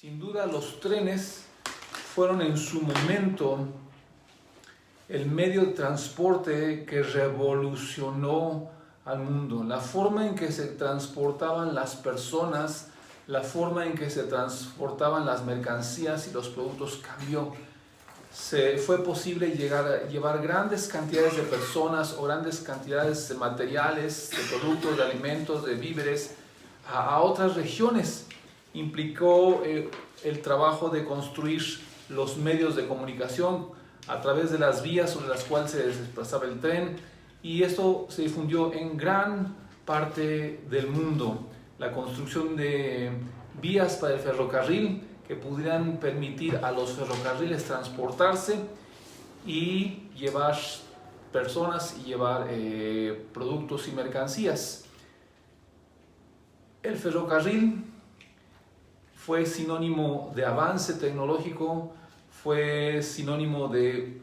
Sin duda los trenes fueron en su momento el medio de transporte que revolucionó al mundo. La forma en que se transportaban las personas, la forma en que se transportaban las mercancías y los productos cambió. Fue posible llevar grandes cantidades de personas o grandes cantidades de materiales, de productos, de alimentos, de víveres a otras regiones. Implicó el trabajo de construir los medios de comunicación a través de las vías sobre las cuales se desplazaba el tren, y esto se difundió en gran parte del mundo. La construcción de vías para el ferrocarril que pudieran permitir a los ferrocarriles transportarse y llevar personas y llevar productos y mercancías. El ferrocarril fue sinónimo de avance tecnológico, fue sinónimo de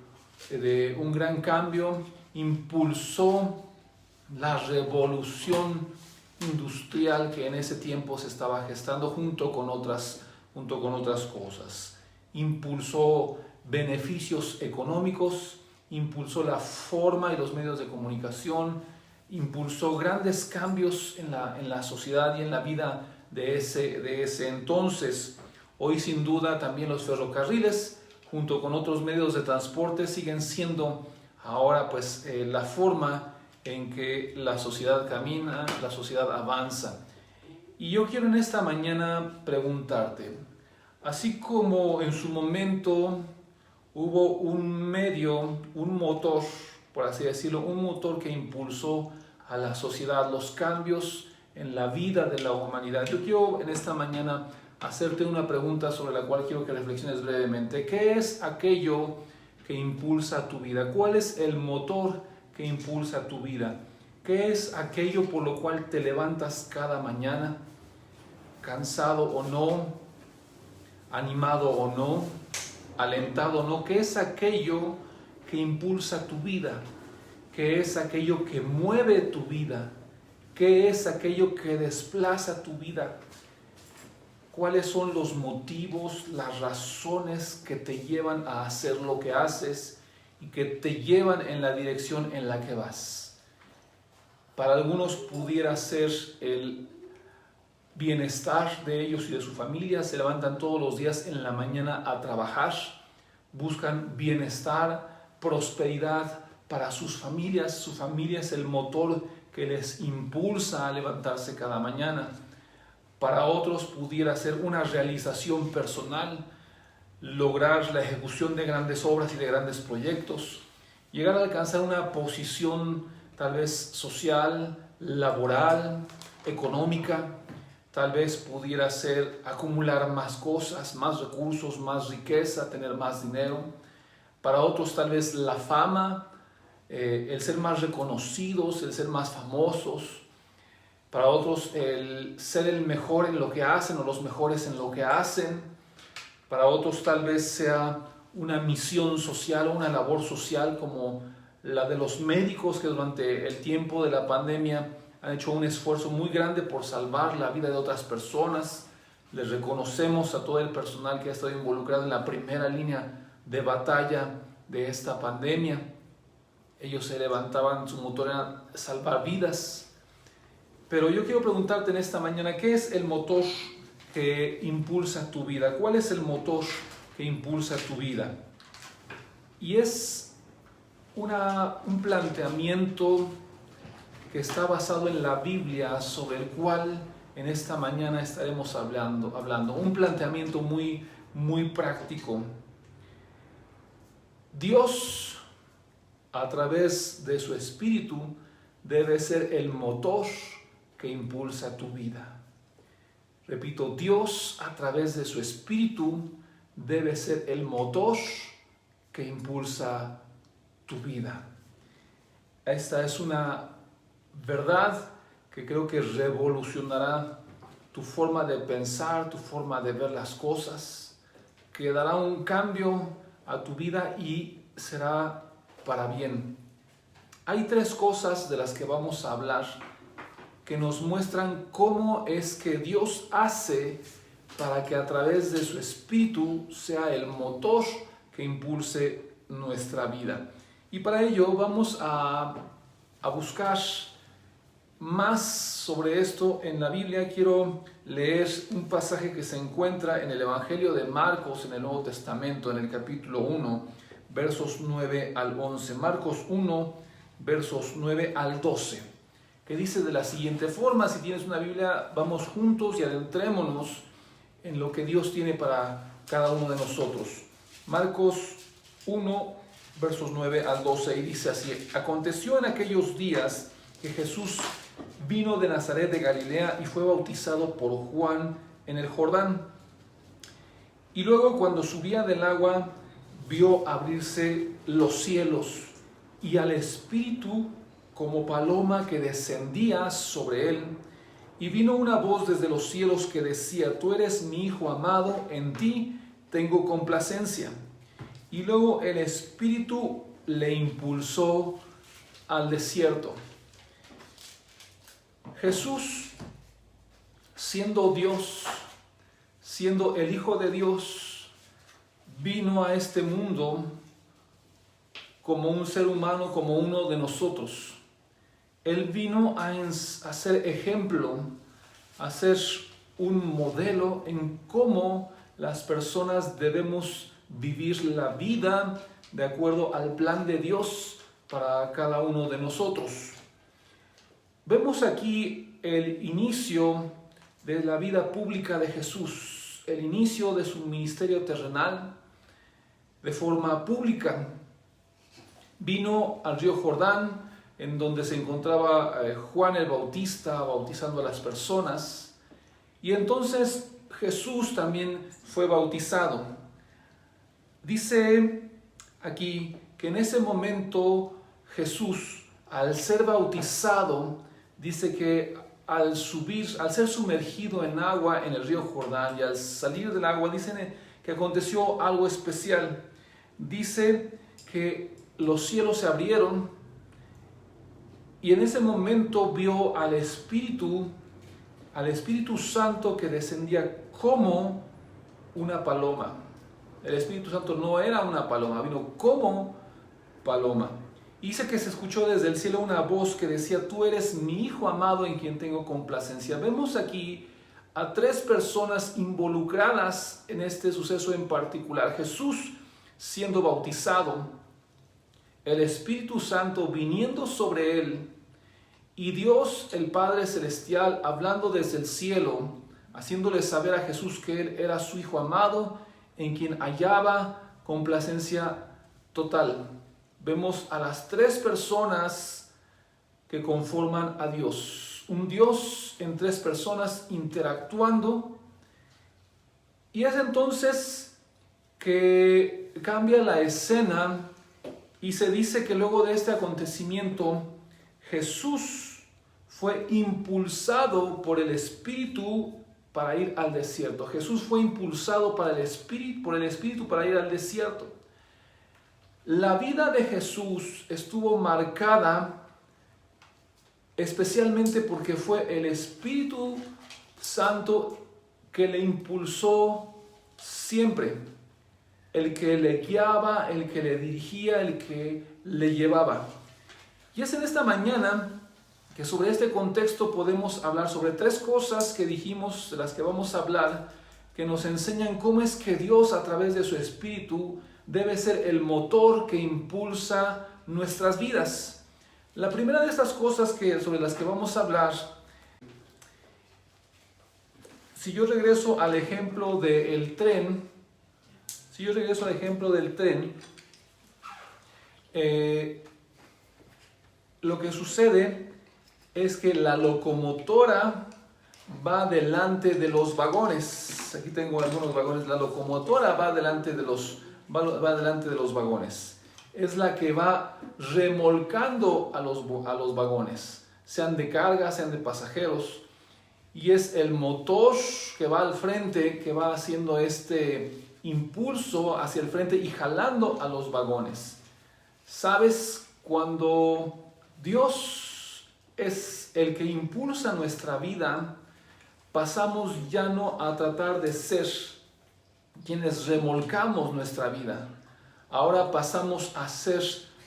un gran cambio, impulsó la revolución industrial que en ese tiempo se estaba gestando junto con otras cosas. Impulsó beneficios económicos, impulsó la forma y los medios de comunicación, impulsó grandes cambios en la sociedad y en la vida de ese entonces. Hoy sin duda también los ferrocarriles junto con otros medios de transporte siguen siendo ahora la forma en que la sociedad camina, la sociedad avanza. Y yo quiero en esta mañana preguntarte, así como en su momento hubo un medio, un motor, por así decirlo, un motor que impulsó a la sociedad, los cambios en la vida de la humanidad. Yo quiero en esta mañana hacerte una pregunta sobre la cual quiero que reflexiones brevemente. ¿Qué es aquello que impulsa tu vida? ¿Cuál es el motor que impulsa tu vida? ¿Qué es aquello por lo cual te levantas cada mañana? Cansado o no, animado o no, alentado o no. ¿Qué es aquello que impulsa tu vida? ¿Qué es aquello que mueve tu vida? ¿Qué es aquello que desplaza tu vida? ¿Cuáles son los motivos, las razones que te llevan a hacer lo que haces y que te llevan en la dirección en la que vas? Para algunos pudiera ser el bienestar de ellos y de su familia. Se levantan todos los días en la mañana a trabajar, buscan bienestar, prosperidad para sus familias. Su familia es el motor que les impulsa a levantarse cada mañana. Para otros pudiera ser una realización personal, lograr la ejecución de grandes obras y de grandes proyectos, llegar a alcanzar una posición tal vez social, laboral, económica. Tal vez pudiera ser acumular más cosas, más recursos, más riqueza, tener más dinero. Para otros tal vez la fama, el ser más reconocidos, el ser más famosos. Para otros el ser el mejor en lo que hacen o los mejores en lo que hacen. Para otros tal vez sea una misión social o una labor social como la de los médicos que durante el tiempo de la pandemia han hecho un esfuerzo muy grande por salvar la vida de otras personas. Les reconocemos a todo el personal que ha estado involucrado en la primera línea de batalla de esta pandemia. Ellos se levantaban, su motor era salvar vidas. Pero yo quiero preguntarte en esta mañana, ¿qué es el motor que impulsa tu vida? ¿Cuál es el motor que impulsa tu vida? Y es un planteamiento que está basado en la Biblia, sobre el cual en esta mañana estaremos hablando. Un planteamiento muy, muy práctico. Dios, a través de su Espíritu, debe ser el motor que impulsa tu vida. Repito, Dios, a través de su Espíritu, debe ser el motor que impulsa tu vida. Esta es una verdad que creo que revolucionará tu forma de pensar, tu forma de ver las cosas, que dará un cambio a tu vida y será para bien. Hay tres cosas de las que vamos a hablar que nos muestran cómo es que Dios hace para que a través de su Espíritu sea el motor que impulse nuestra vida. Y para ello vamos a buscar más sobre esto en la Biblia. Quiero leer un pasaje que se encuentra en el Evangelio de Marcos en el Nuevo Testamento, en el capítulo 1, versos 9 al 11. Marcos 1, versos 9 al 12, que dice de la siguiente forma. Si tienes una Biblia, vamos juntos y adentrémonos en lo que Dios tiene para cada uno de nosotros. Marcos 1, versos 9 al 12, y dice así: Aconteció en aquellos días que Jesús vino de Nazaret de Galilea y fue bautizado por Juan en el Jordán. Y luego, cuando subía del agua, vio abrirse los cielos y al Espíritu como paloma que descendía sobre él. Y vino una voz desde los cielos que decía: Tú eres mi Hijo amado, en ti tengo complacencia. Y luego el Espíritu le impulsó al desierto. Jesús, siendo Dios, siendo el Hijo de Dios, vino a este mundo como un ser humano, como uno de nosotros. Él vino a ser ejemplo, a ser un modelo en cómo las personas debemos vivir la vida de acuerdo al plan de Dios para cada uno de nosotros. Vemos aquí el inicio de la vida pública de Jesús, el inicio de su ministerio terrenal de forma pública. Vino al río Jordán, en donde se encontraba Juan el Bautista bautizando a las personas, y entonces Jesús también fue bautizado. Dice aquí que en ese momento Jesús, al ser bautizado, dice que al ser sumergido en agua en el río Jordán y al salir del agua, dicen que aconteció algo especial. Dice que los cielos se abrieron y en ese momento vio al Espíritu Santo que descendía como una paloma. El Espíritu Santo no era una paloma, vino como paloma. Y dice que se escuchó desde el cielo una voz que decía: Tú eres mi Hijo amado en quien tengo complacencia. Vemos aquí a tres personas involucradas en este suceso en particular. Jesús siendo bautizado, el Espíritu Santo viniendo sobre él, y Dios el Padre Celestial hablando desde el cielo, haciéndole saber a Jesús que él era su Hijo amado, en quien hallaba complacencia total. Vemos a las tres personas que conforman a Dios. Un Dios en tres personas interactuando. Y es entonces que cambia la escena y se dice que luego de este acontecimiento Jesús fue impulsado por el Espíritu para ir al desierto. Jesús fue impulsado por el Espíritu para ir al desierto. La vida de Jesús estuvo marcada especialmente porque fue el Espíritu Santo que le impulsó siempre, el que le guiaba, el que le dirigía, el que le llevaba. Y es en esta mañana que sobre este contexto podemos hablar sobre tres cosas que dijimos, de las que vamos a hablar, que nos enseñan cómo es que Dios a través de su Espíritu debe ser el motor que impulsa nuestras vidas. La primera de estas cosas sobre las que vamos a hablar, si yo regreso al ejemplo del tren, lo que sucede es que la locomotora va delante de los vagones. Aquí tengo algunos vagones. La locomotora va delante de los vagones. Es la que va remolcando a los vagones, sean de carga, sean de pasajeros. Y es el motor que va al frente, que va haciendo este impulso hacia el frente y jalando a los vagones. ¿Sabes? Cuando Dios es el que impulsa nuestra vida, pasamos ya no a tratar de ser quienes remolcamos nuestra vida. Ahora pasamos a ser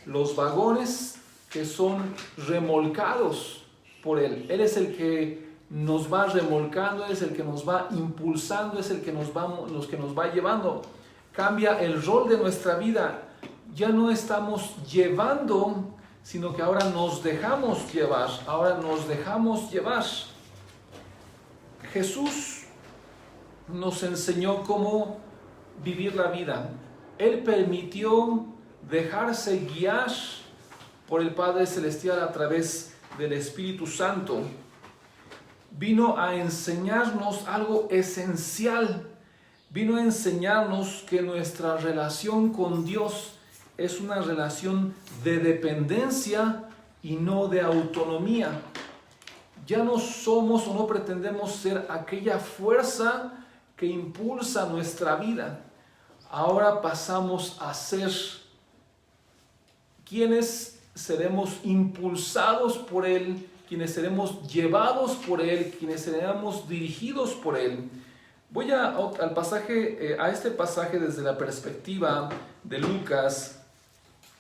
los vagones que son remolcados por Él. Él es el que nos va remolcando, Él es el que nos va impulsando, es el que nos va llevando. Cambia el rol de nuestra vida. Ya no estamos llevando, sino que ahora nos dejamos llevar. Ahora nos dejamos llevar. Jesús nos enseñó cómo vivir la vida. Él permitió dejarse guiar por el Padre Celestial a través del Espíritu Santo. Vino a enseñarnos algo esencial. Vino a enseñarnos que nuestra relación con Dios es una relación de dependencia y no de autonomía. Ya no somos o no pretendemos ser aquella fuerza que impulsa nuestra vida. Ahora pasamos a ser quienes seremos impulsados por Él, quienes seremos llevados por Él, quienes seremos dirigidos por Él. Voy a este pasaje desde la perspectiva de Lucas,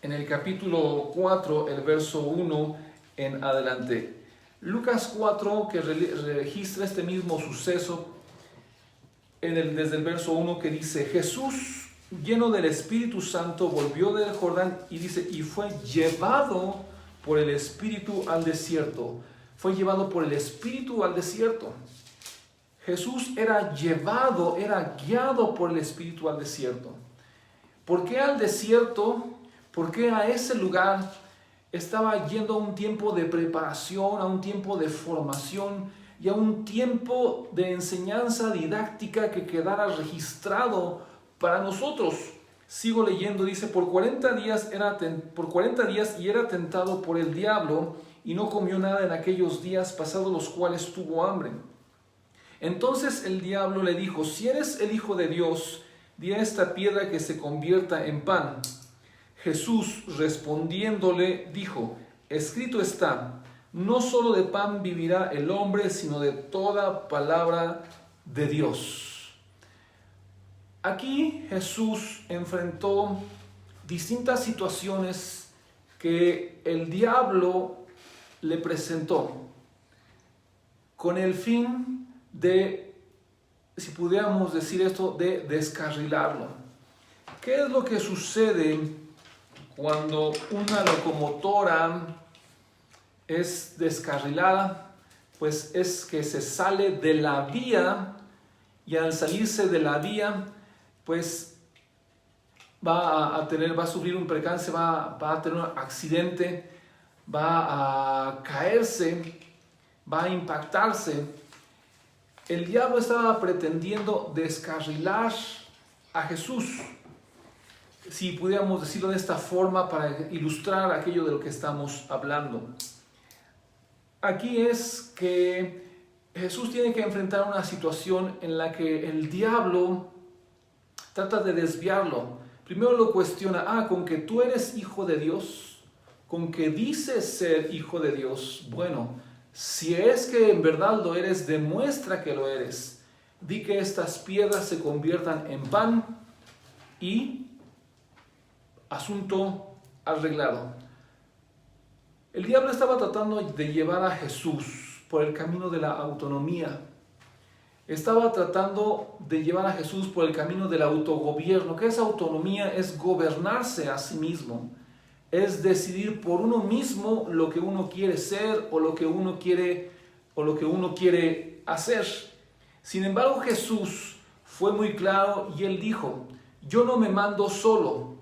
en el capítulo 4, el verso 1 en adelante. Lucas 4, que registra este mismo suceso, desde el verso 1, que dice: Jesús, lleno del Espíritu Santo, volvió del Jordán y dice, y fue llevado por el Espíritu al desierto. Fue llevado por el Espíritu al desierto. Jesús era llevado, era guiado por el Espíritu al desierto. ¿Por qué al desierto? ¿Por qué a ese lugar? Estaba yendo a un tiempo de preparación, a un tiempo de formación y a un tiempo de enseñanza didáctica que quedara registrado para nosotros. Sigo leyendo, dice, por 40 días y era tentado por el diablo y no comió nada en aquellos días, pasados los cuales tuvo hambre. Entonces el diablo le dijo: si eres el Hijo de Dios, di a esta piedra que se convierta en pan. Jesús respondiéndole dijo: escrito está, no solo de pan vivirá el hombre, sino de toda palabra de Dios. Aquí Jesús enfrentó distintas situaciones que el diablo le presentó con el fin de, si pudiéramos decir esto, de descarrilarlo. ¿Qué es lo que sucede cuando una locomotora es descarrilada? Pues es que se sale de la vía, y al salirse de la vía, pues va a sufrir un percance, va a tener un accidente, va a caerse, va a impactarse. El diablo estaba pretendiendo descarrilar a Jesús, si pudiéramos decirlo de esta forma, para ilustrar aquello de lo que estamos hablando. Aquí es que Jesús tiene que enfrentar una situación en la que el diablo trata de desviarlo. Primero lo cuestiona: con que tú eres hijo de Dios, con que dices ser hijo de Dios. Bueno, si es que en verdad lo eres, demuestra que lo eres. Di que estas piedras se conviertan en pan y asunto arreglado. El diablo estaba tratando de llevar a Jesús por el camino de la autonomía. Estaba tratando de llevar a Jesús por el camino del autogobierno. ¿Qué es autonomía? Es gobernarse a sí mismo. Es decidir por uno mismo lo que uno quiere ser o lo que uno quiere hacer. Sin embargo, Jesús fue muy claro y él dijo: yo no me mando solo.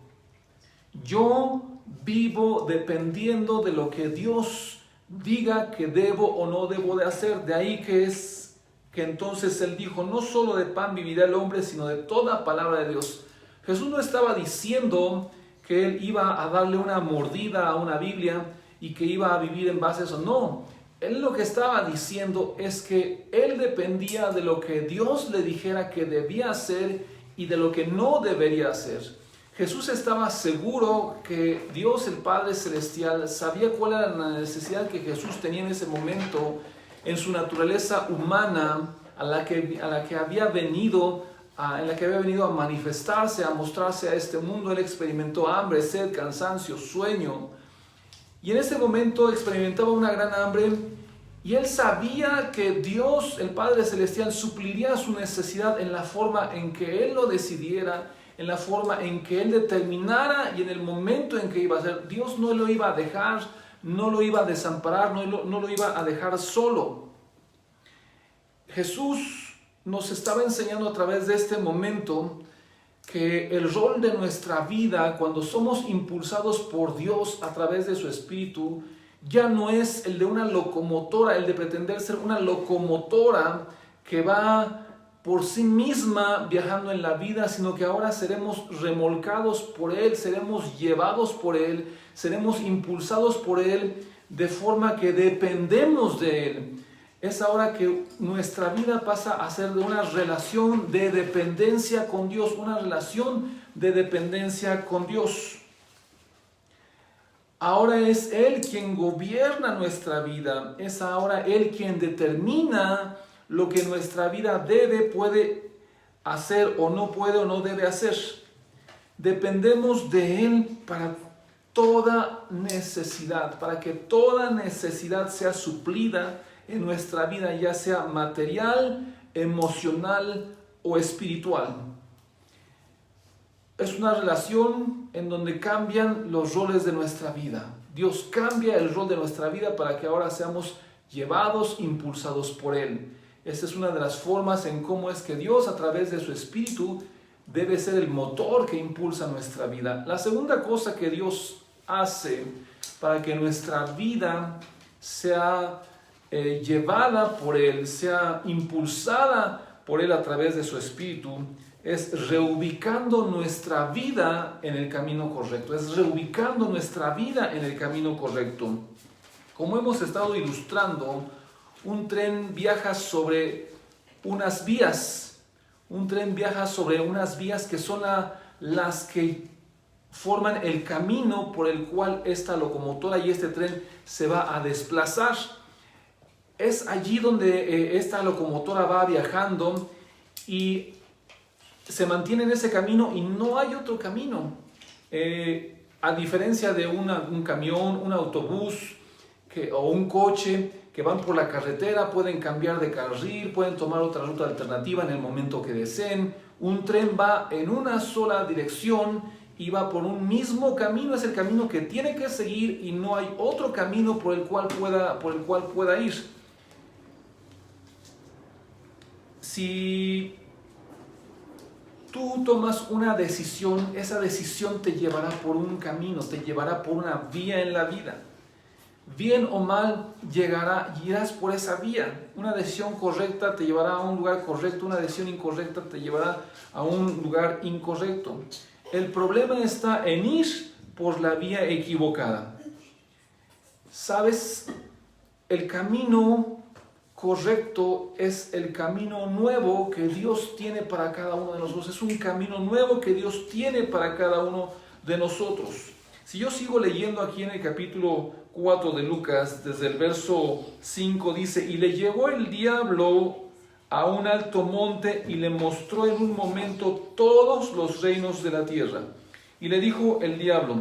Yo vivo dependiendo de lo que Dios diga que debo o no debo de hacer. De ahí que entonces él dijo: no solo de pan vivirá el hombre, sino de toda palabra de Dios. Jesús no estaba diciendo que él iba a darle una mordida a una Biblia y que iba a vivir en base a eso. No, él lo que estaba diciendo es que él dependía de lo que Dios le dijera que debía hacer y de lo que no debería hacer. Jesús estaba seguro que Dios, el Padre Celestial, sabía cuál era la necesidad que Jesús tenía en ese momento en su naturaleza humana, en la que había venido a manifestarse, a mostrarse a este mundo. Él experimentó hambre, sed, cansancio, sueño. Y en ese momento experimentaba una gran hambre y él sabía que Dios, el Padre Celestial, supliría su necesidad en la forma en que él lo decidiera, en la forma en que él determinara y en el momento en que iba a hacer. Dios no lo iba a dejar, no lo iba a desamparar, no lo iba a dejar solo. Jesús nos estaba enseñando a través de este momento que el rol de nuestra vida, cuando somos impulsados por Dios a través de su Espíritu, ya no es el de una locomotora, el de pretender ser una locomotora que va por sí misma viajando en la vida, sino que ahora seremos remolcados por Él, seremos llevados por Él, seremos impulsados por Él, de forma que dependemos de Él. Es ahora que nuestra vida pasa a ser de una relación de dependencia con Dios, una relación de dependencia con Dios. Ahora es Él quien gobierna nuestra vida, es ahora Él quien determina lo que nuestra vida puede hacer o no debe hacer. Dependemos de Él para toda necesidad, para que toda necesidad sea suplida en nuestra vida, ya sea material, emocional o espiritual. Es una relación en donde cambian los roles de nuestra vida. Dios cambia el rol de nuestra vida para que ahora seamos llevados, impulsados por Él. Esta es una de las formas en cómo es que Dios, a través de su Espíritu, debe ser el motor que impulsa nuestra vida. La segunda cosa que Dios hace para que nuestra vida sea llevada por Él, sea impulsada por Él a través de su Espíritu, es reubicando nuestra vida en el camino correcto, es reubicando nuestra vida en el camino correcto. Como hemos estado ilustrando, un tren viaja sobre unas vías, que son las que forman el camino por el cual esta locomotora y este tren se va a desplazar. Es allí donde esta locomotora va viajando y se mantiene en ese camino y no hay otro camino. A diferencia de un camión, un autobús o un coche que van por la carretera, pueden cambiar de carril, pueden tomar otra ruta alternativa en el momento que deseen. Un tren va en una sola dirección y va por un mismo camino, es el camino que tiene que seguir y no hay otro camino por el cual pueda ir. Si tú tomas una decisión, esa decisión te llevará por un camino, te llevará por una vía en la vida. Bien o mal irás por esa vía. Una decisión correcta te llevará a un lugar correcto, una decisión incorrecta te llevará a un lugar incorrecto. El problema está en ir por la vía equivocada. ¿Sabes? El camino correcto es el camino nuevo que Dios tiene para cada uno de nosotros. Es un camino nuevo que Dios tiene para cada uno de nosotros. Si yo sigo leyendo aquí en el capítulo 4 de Lucas, desde el verso 5 dice: y le llevó el diablo a un alto monte y le mostró en un momento todos los reinos de la tierra. Y le dijo el diablo: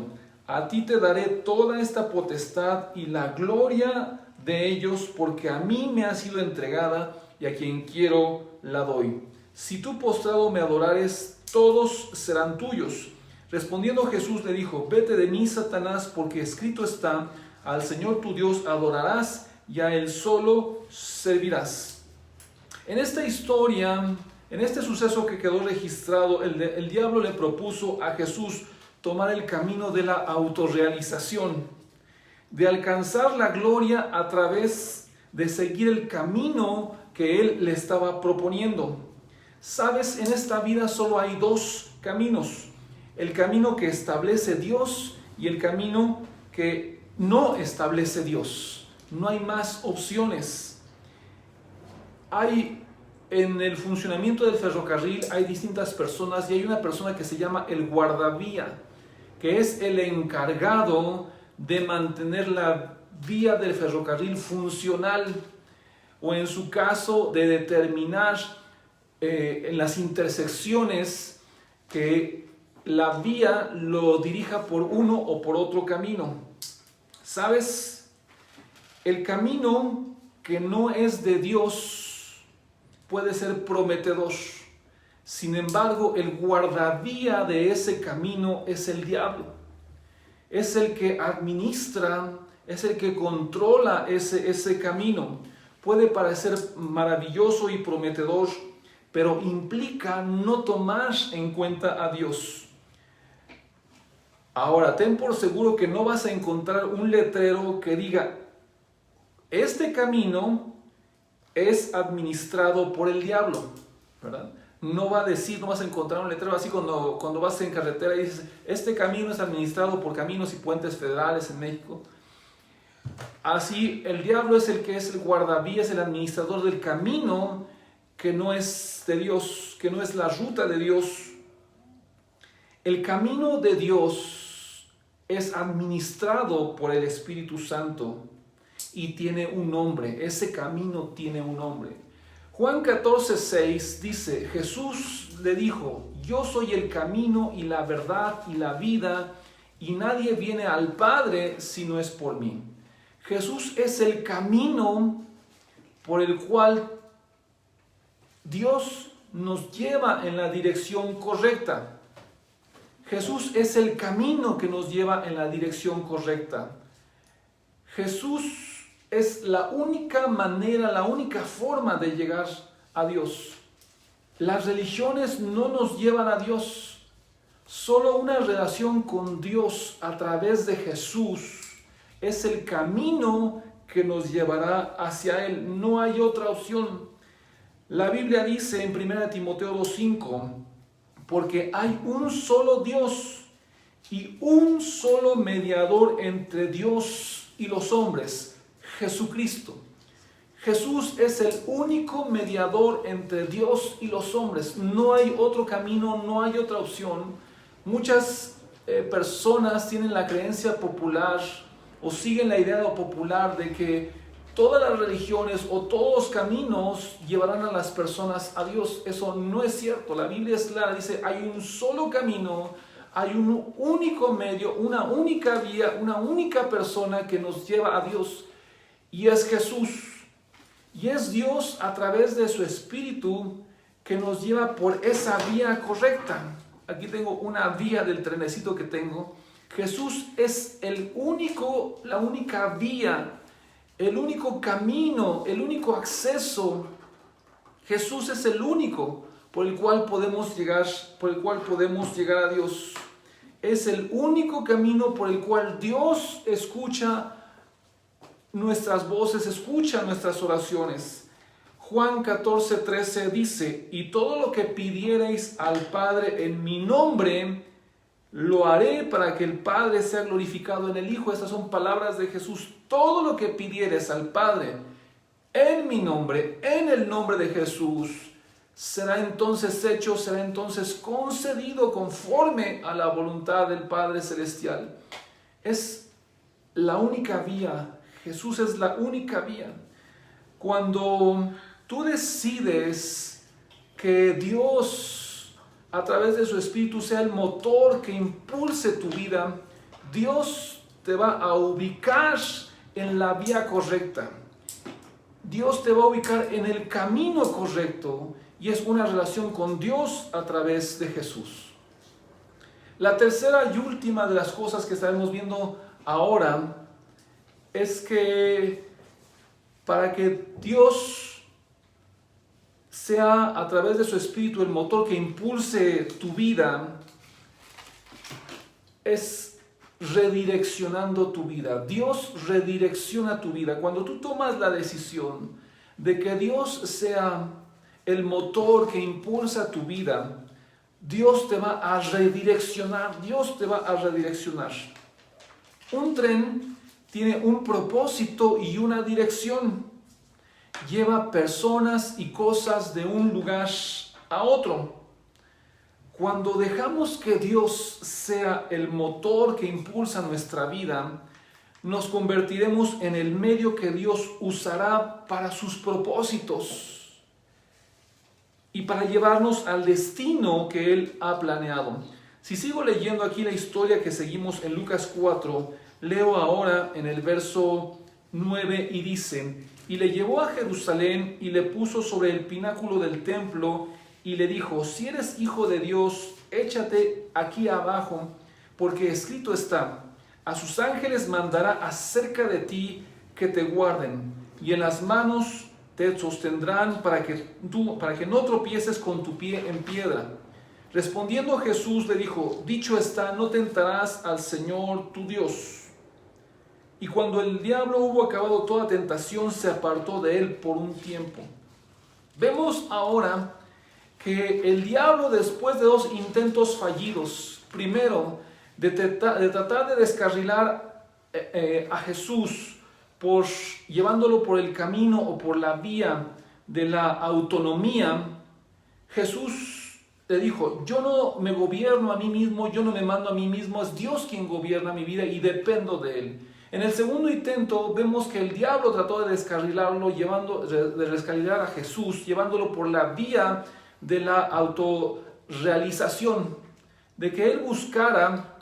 a ti te daré toda esta potestad y la gloria de ellos, porque a mí me ha sido entregada y a quien quiero la doy. Si tú postrado me adorares, todos serán tuyos. Respondiendo Jesús le dijo: vete de mí, Satanás, porque escrito está: al Señor tu Dios adorarás y a Él solo servirás. En esta historia, en este suceso que quedó registrado, el diablo le propuso a Jesús tomar el camino de la autorrealización, de alcanzar la gloria a través de seguir el camino que él le estaba proponiendo. Sabes, en esta vida solo hay dos caminos: el camino que establece Dios y el camino que no establece Dios. No hay más opciones. En el funcionamiento del ferrocarril hay distintas personas y hay una persona que se llama el guardavía, que es el encargado de mantener la vía del ferrocarril funcional. o en su caso de determinar en las intersecciones que la vía lo dirija por uno o por otro camino. ¿Sabes? El camino que no es de Dios puede ser prometedor. Sin embargo, el guardavía de ese camino es el diablo. Es el que administra, es el que controla ese camino. Puede parecer maravilloso y prometedor, pero implica no tomar en cuenta a Dios. Ahora, ten por seguro que no vas a encontrar un letrero que diga: este camino es administrado por el diablo, ¿verdad? No va a decir, no vas a encontrar un letrero así cuando vas en carretera y dices: este camino es administrado por Caminos y Puentes Federales en México. Así, el diablo es el que es el guardavías, el administrador del camino que no es de Dios, que no es la ruta de Dios. El camino de Dios es administrado por el Espíritu Santo y tiene un nombre. Ese camino tiene un nombre. Juan 14:6 dice: Jesús le dijo: yo soy el camino y la verdad y la vida, y nadie viene al Padre si no es por mí. Jesús es el camino por el cual Dios nos lleva en la dirección correcta. Jesús es el camino que nos lleva en la dirección correcta. Jesús es la única manera, la única forma de llegar a Dios. Las religiones no nos llevan a Dios. Solo una relación con Dios a través de Jesús es el camino que nos llevará hacia Él. No hay otra opción. La Biblia dice en 1 Timoteo 2:5: porque hay un solo Dios y un solo mediador entre Dios y los hombres, Jesucristo. Jesús es el único mediador entre Dios y los hombres. No hay otro camino, no hay otra opción. Muchas personas tienen la creencia popular o siguen la idea popular de que todas las religiones o todos los caminos llevarán a las personas a Dios. Eso no es cierto. La Biblia es clara, dice: hay un solo camino, hay un único medio, una única vía, una única persona que nos lleva a Dios, y es Jesús. Y es Dios a través de su Espíritu que nos lleva por esa vía correcta. Aquí tengo una vía del trenecito que tengo. Jesús es la única vía, el único camino, el único acceso. Jesús es el único por el cual podemos llegar a Dios. Es el único camino por el cual Dios escucha nuestras voces, escucha nuestras oraciones. Juan 14:13 dice: y todo lo que pidiereis al Padre en mi nombre, lo haré para que el Padre sea glorificado en el Hijo. Estas son palabras de Jesús. Todo lo que pidieres al Padre en mi nombre, en el nombre de Jesús, será entonces hecho, será entonces concedido conforme a la voluntad del Padre Celestial. Es la única vía. Jesús es la única vía. Cuando tú decides que Dios, a través de su Espíritu, sea el motor que impulse tu vida, Dios te va a ubicar en la vía correcta. Dios te va a ubicar en el camino correcto, y es una relación con Dios a través de Jesús. La tercera y última de las cosas que estaremos viendo ahora es que para que Dios sea a través de su Espíritu el motor que impulse tu vida, es redireccionando tu vida. Dios redirecciona tu vida. Cuando tú tomas la decisión de que Dios sea el motor que impulsa tu vida, Dios te va a redireccionar. Dios te va a redireccionar. Un tren tiene un propósito y una dirección. Lleva personas y cosas de un lugar a otro. Cuando dejamos que Dios sea el motor que impulsa nuestra vida, nos convertiremos en el medio que Dios usará para sus propósitos y para llevarnos al destino que Él ha planeado. Si sigo leyendo aquí la historia que seguimos en Lucas 4, leo ahora en el verso 9 y dice: y le llevó a Jerusalén y le puso sobre el pináculo del templo y le dijo: si eres hijo de Dios, échate aquí abajo, porque escrito está: a sus ángeles mandará acerca de ti que te guarden, y en las manos te sostendrán para que no tropieces con tu pie en piedra. Respondiendo Jesús le dijo: dicho está, no tentarás al Señor tu Dios. Y cuando el diablo hubo acabado toda tentación, se apartó de él por un tiempo. Vemos ahora que el diablo, después de 2 intentos fallidos, primero de tratar de descarrilar a Jesús llevándolo por el camino o por la vía de la autonomía, Jesús le dijo: yo no me gobierno a mí mismo, yo no me mando a mí mismo, es Dios quien gobierna mi vida y dependo de Él. En el segundo intento vemos que el diablo trató de descarrilar a Jesús, llevándolo por la vía de la autorrealización, de que Él buscara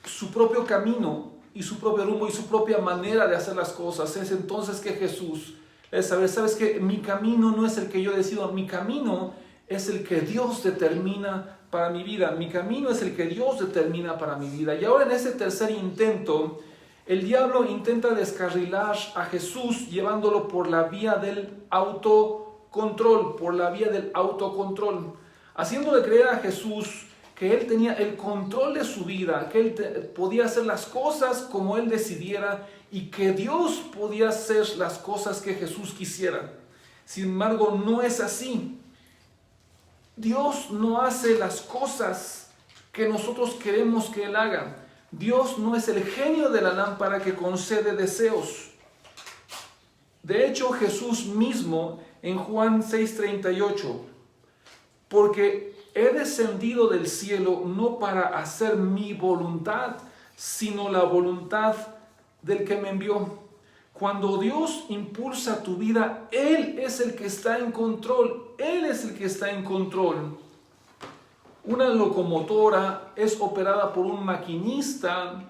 su propio camino y su propio rumbo y su propia manera de hacer las cosas. Es entonces que Jesús es saber, sabes que mi camino no es el que yo decido, mi camino es el que Dios determina para mi vida, mi camino es el que Dios determina para mi vida. Y ahora en ese tercer intento, el diablo intenta descarrilar a Jesús llevándolo por la vía del autocontrol, haciéndole creer a Jesús que Él tenía el control de su vida, que Él podía hacer las cosas como Él decidiera y que Dios podía hacer las cosas que Jesús quisiera. Sin embargo, no es así. Dios no hace las cosas que nosotros queremos que Él haga. Dios no es el genio de la lámpara que concede deseos. De hecho, Jesús mismo en Juan 6:38, porque he descendido del cielo no para hacer mi voluntad, sino la voluntad del que me envió. Cuando Dios impulsa tu vida, Él es el que está en control. Él es el que está en control. Una locomotora es operada por un maquinista,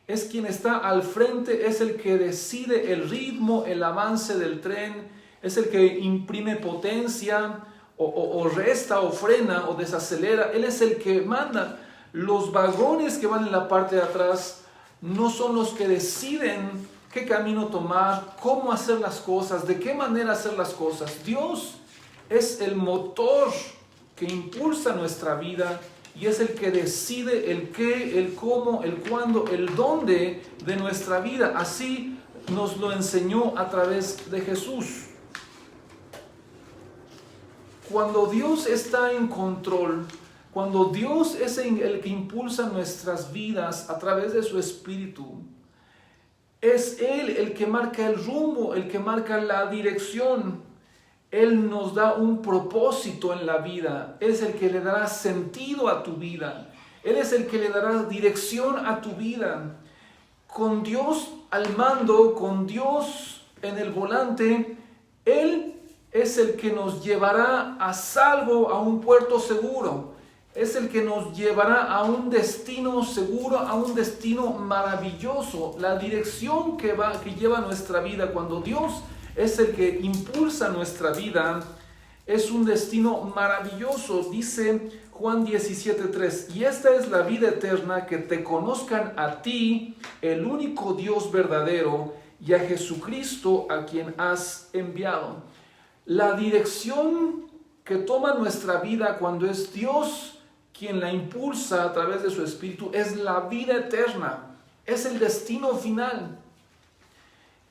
es quien está al frente, es el que decide el ritmo, el avance del tren, es el que imprime potencia, o resta, o frena, o desacelera. Él es el que manda. Los vagones que van en la parte de atrás no son los que deciden qué camino tomar, cómo hacer las cosas, de qué manera hacer las cosas. Dios es el motor que impulsa nuestra vida y es el que decide el qué, el cómo, el cuándo, el dónde de nuestra vida. Así nos lo enseñó a través de Jesús. Cuando Dios está en control, cuando Dios es el que impulsa nuestras vidas a través de su Espíritu, es Él el que marca el rumbo, el que marca la dirección. Él nos da un propósito en la vida. Él es el que le dará sentido a tu vida. Él es el que le dará dirección a tu vida. Con Dios al mando, con Dios en el volante, Él es el que nos llevará a salvo a un puerto seguro. Es el que nos llevará a un destino seguro, a un destino maravilloso. La dirección que lleva nuestra vida, cuando Dios es el que impulsa nuestra vida, es un destino maravilloso. Dice Juan 17:3, y esta es la vida eterna, que te conozcan a ti, el único Dios verdadero, y a Jesucristo a quien has enviado. La dirección que toma nuestra vida cuando es Dios quien la impulsa a través de su Espíritu es la vida eterna, es el destino final.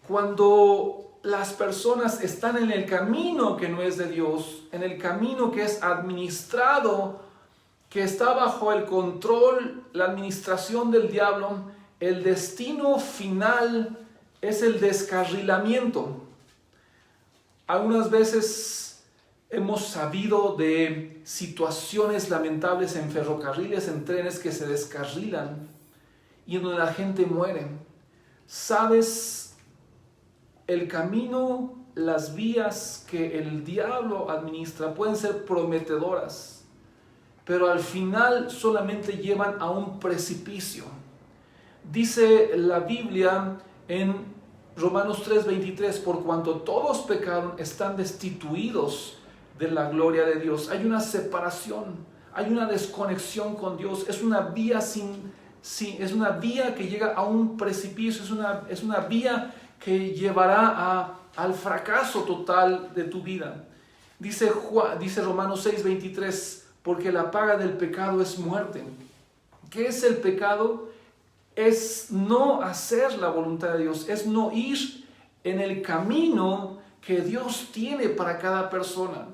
Cuando las personas están en el camino que no es de Dios, en el camino que es administrado, que está bajo el control, la administración del diablo, el destino final es el descarrilamiento. Algunas veces hemos sabido de situaciones lamentables en ferrocarriles, en trenes que se descarrilan. y en donde la gente muere. Sabes, el camino, las vías que el diablo administra pueden ser prometedoras, pero al final solamente llevan a un precipicio. Dice la Biblia en Romanos 3:23, por cuanto todos pecaron, están destituidos de la gloria de Dios. Hay una separación, hay una desconexión con Dios. Es una vía es una vía que llega a un precipicio, es una vía que llevará al fracaso total de tu vida. Dice Romanos 6:23, porque la paga del pecado es muerte. ¿Qué es el pecado? Es no hacer la voluntad de Dios, es no ir en el camino que Dios tiene para cada persona.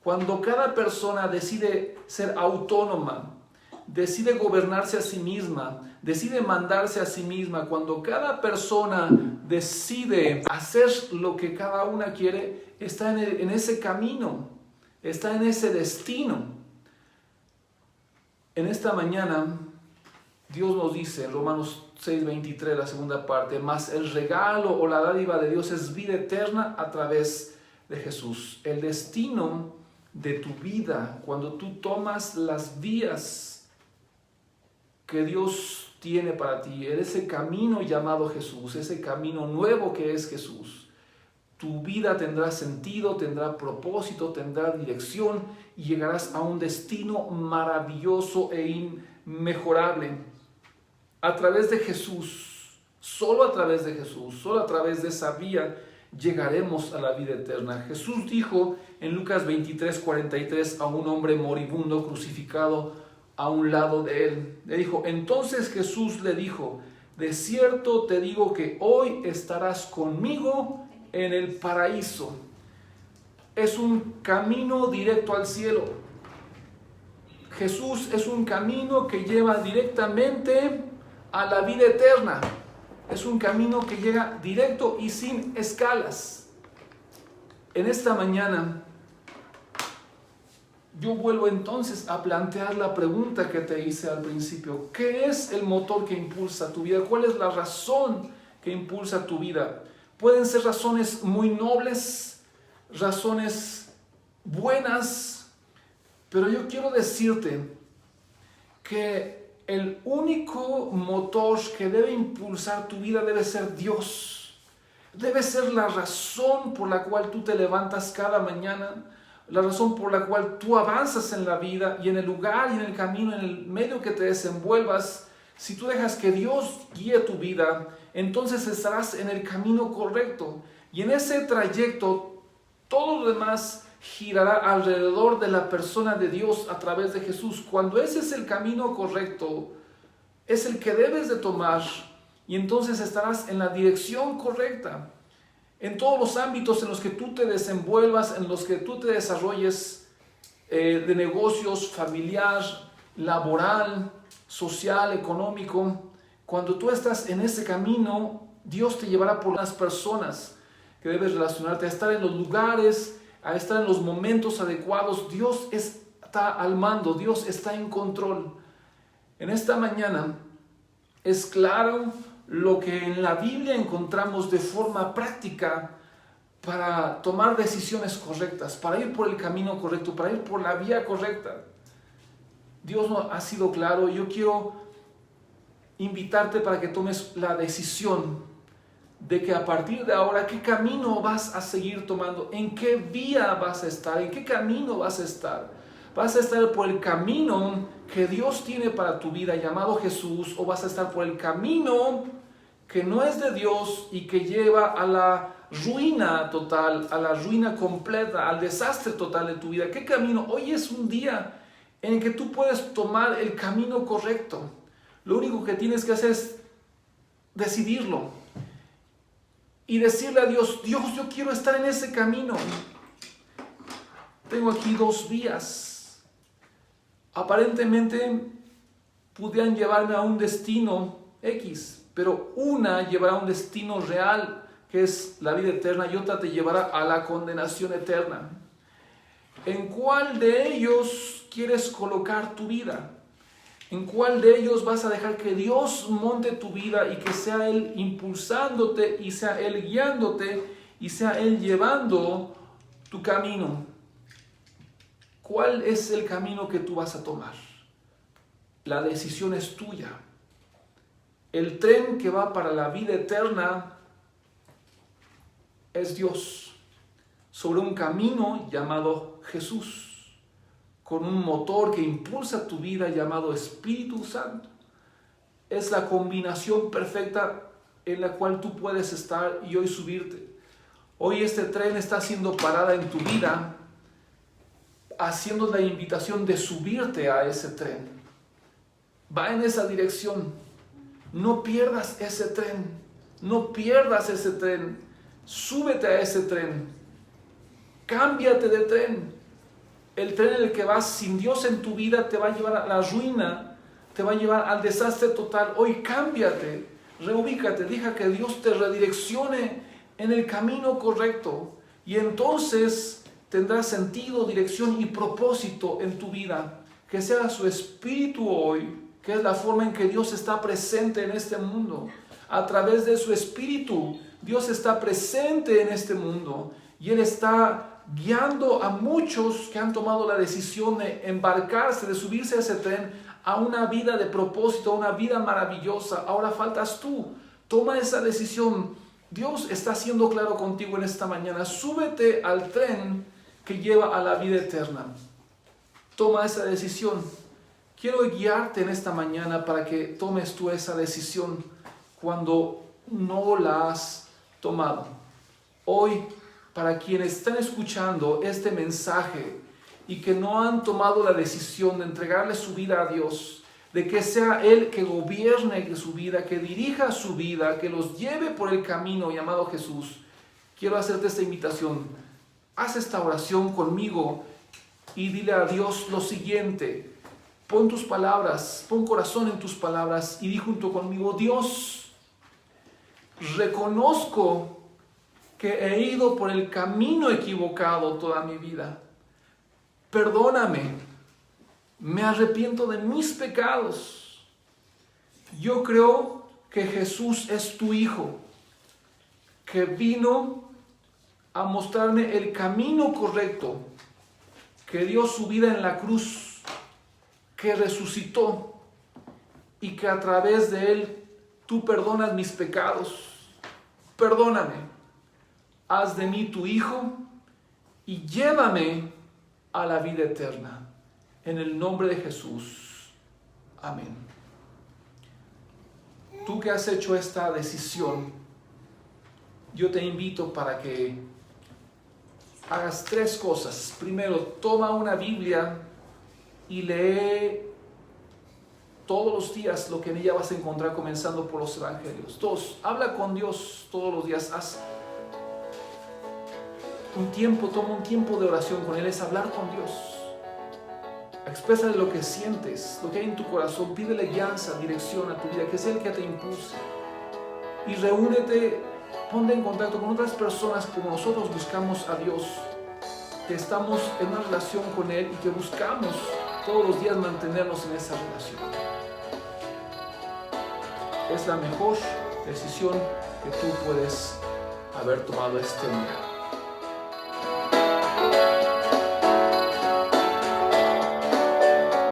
Cuando cada persona decide ser autónoma, decide gobernarse a sí misma, decide mandarse a sí misma, cuando cada persona decide hacer lo que cada una quiere, está en ese camino, está en ese destino. En esta mañana, Dios nos dice en Romanos 6:23, la segunda parte, mas el regalo o la dádiva de Dios es vida eterna a través de Jesús. El destino de tu vida, cuando tú tomas las vías que Dios tiene para ti, ese camino llamado Jesús, ese camino nuevo que es Jesús, tu vida tendrá sentido, tendrá propósito, tendrá dirección y llegarás a un destino maravilloso e inmejorable. A través de Jesús, solo a través de Jesús, solo a través de esa vía llegaremos a la vida eterna. Jesús dijo en Lucas 23:43 a un hombre moribundo crucificado a un lado de él. Le dijo, entonces Jesús le dijo, de cierto te digo que hoy estarás conmigo en el paraíso. Es un camino directo al cielo. Jesús es un camino que lleva directamente a la vida eterna. Es un camino que llega directo y sin escalas. En esta mañana, yo vuelvo entonces a plantear la pregunta que te hice al principio. ¿Qué es el motor que impulsa tu vida? ¿Cuál es la razón que impulsa tu vida? Pueden ser razones muy nobles, razones buenas, pero yo quiero decirte que el único motor que debe impulsar tu vida debe ser Dios. Debe ser la razón por la cual tú te levantas cada mañana, la razón por la cual tú avanzas en la vida y en el lugar y en el camino, en el medio que te desenvuelvas. Si tú dejas que Dios guíe tu vida, entonces estarás en el camino correcto. Y en ese trayecto, todo lo demás girará alrededor de la persona de Dios a través de Jesús. Cuando ese es el camino correcto, es el que debes de tomar, y entonces estarás en la dirección correcta. En todos los ámbitos en los que tú te desenvuelvas, en los que tú te desarrolles, de negocios, familiar, laboral, social, económico, cuando tú estás en ese camino, Dios te llevará por las personas que debes relacionarte, a estar en los lugares, a estar en los momentos adecuados. Dios está al mando, Dios está en control. En esta mañana es claro lo que en la Biblia encontramos de forma práctica para tomar decisiones correctas, para ir por el camino correcto, para ir por la vía correcta. Dios ha sido claro. Yo quiero invitarte para que tomes la decisión de que a partir de ahora, ¿qué camino vas a seguir tomando? ¿En qué vía vas a estar? ¿En qué camino vas a estar? ¿Vas a estar por el camino que Dios tiene para tu vida, llamado Jesús? ¿O vas a estar por el camino que no es de Dios y que lleva a la ruina total, a la ruina completa, al desastre total de tu vida? ¿Qué camino? Hoy es un día en que tú puedes tomar el camino correcto. Lo único que tienes que hacer es decidirlo y decirle a Dios, Dios, yo quiero estar en ese camino. Tengo aquí dos vías. Aparentemente pudieran llevarme a un destino X, pero una llevará a un destino real, que es la vida eterna, y otra te llevará a la condenación eterna. ¿En cuál de ellos quieres colocar tu vida? ¿En cuál de ellos vas a dejar que Dios monte tu vida y que sea Él impulsándote y sea Él guiándote y sea Él llevando tu camino? ¿Cuál es el camino que tú vas a tomar? La decisión es tuya. El tren que va para la vida eterna es Dios, sobre un camino llamado Jesús, con un motor que impulsa tu vida llamado Espíritu Santo. Es la combinación perfecta en la cual tú puedes estar y hoy subirte. Hoy este tren está haciendo parada en tu vida, haciendo la invitación de subirte a ese tren. Va en esa dirección. No pierdas ese tren. No pierdas ese tren. Súbete a ese tren. Cámbiate de tren. El tren en el que vas sin Dios en tu vida te va a llevar a la ruina, te va a llevar al desastre total. Hoy cámbiate, reubícate, deja que Dios te redireccione en el camino correcto y entonces tendrás sentido, dirección y propósito en tu vida. Que sea su Espíritu hoy, que es la forma en que Dios está presente en este mundo. A través de su Espíritu, Dios está presente en este mundo y Él está guiando a muchos que han tomado la decisión de embarcarse, de subirse a ese tren, a una vida de propósito, a una vida maravillosa. Ahora faltas tú. Toma esa decisión. Dios está siendo claro contigo en esta mañana. Súbete al tren que lleva a la vida eterna. Toma esa decisión. Quiero guiarte en esta mañana para que tomes tú esa decisión cuando no la has tomado. Hoy, para quienes están escuchando este mensaje y que no han tomado la decisión de entregarle su vida a Dios, de que sea Él que gobierne su vida, que dirija su vida, que los lleve por el camino llamado Jesús, quiero hacerte esta invitación. Haz esta oración conmigo y dile a Dios lo siguiente. Pon tus palabras, pon corazón en tus palabras y di junto conmigo: Dios, reconozco que he ido por el camino equivocado toda mi vida. Perdóname, me arrepiento de mis pecados. Yo creo que Jesús es tu Hijo, que vino a mostrarme el camino correcto, que dio su vida en la cruz, que resucitó y que a través de Él tú perdonas mis pecados. Perdóname. Haz de mí tu Hijo y llévame a la vida eterna. En el nombre de Jesús. Amén. Tú que has hecho esta decisión, yo te invito para que hagas 3 cosas. Primero, toma una Biblia y lee todos los días lo que en ella vas a encontrar, comenzando por los evangelios. 2, habla con Dios todos los días. Haz un tiempo, toma un tiempo de oración con Él, es hablar con Dios. Exprésale lo que sientes, lo que hay en tu corazón, pídele guianza, dirección a tu vida, que sea el que te impulse. Y reúnete, ponte en contacto con otras personas como nosotros buscamos a Dios, que estamos en una relación con Él y que buscamos todos los días mantenernos en esa relación. Es la mejor decisión que tú puedes haber tomado este día.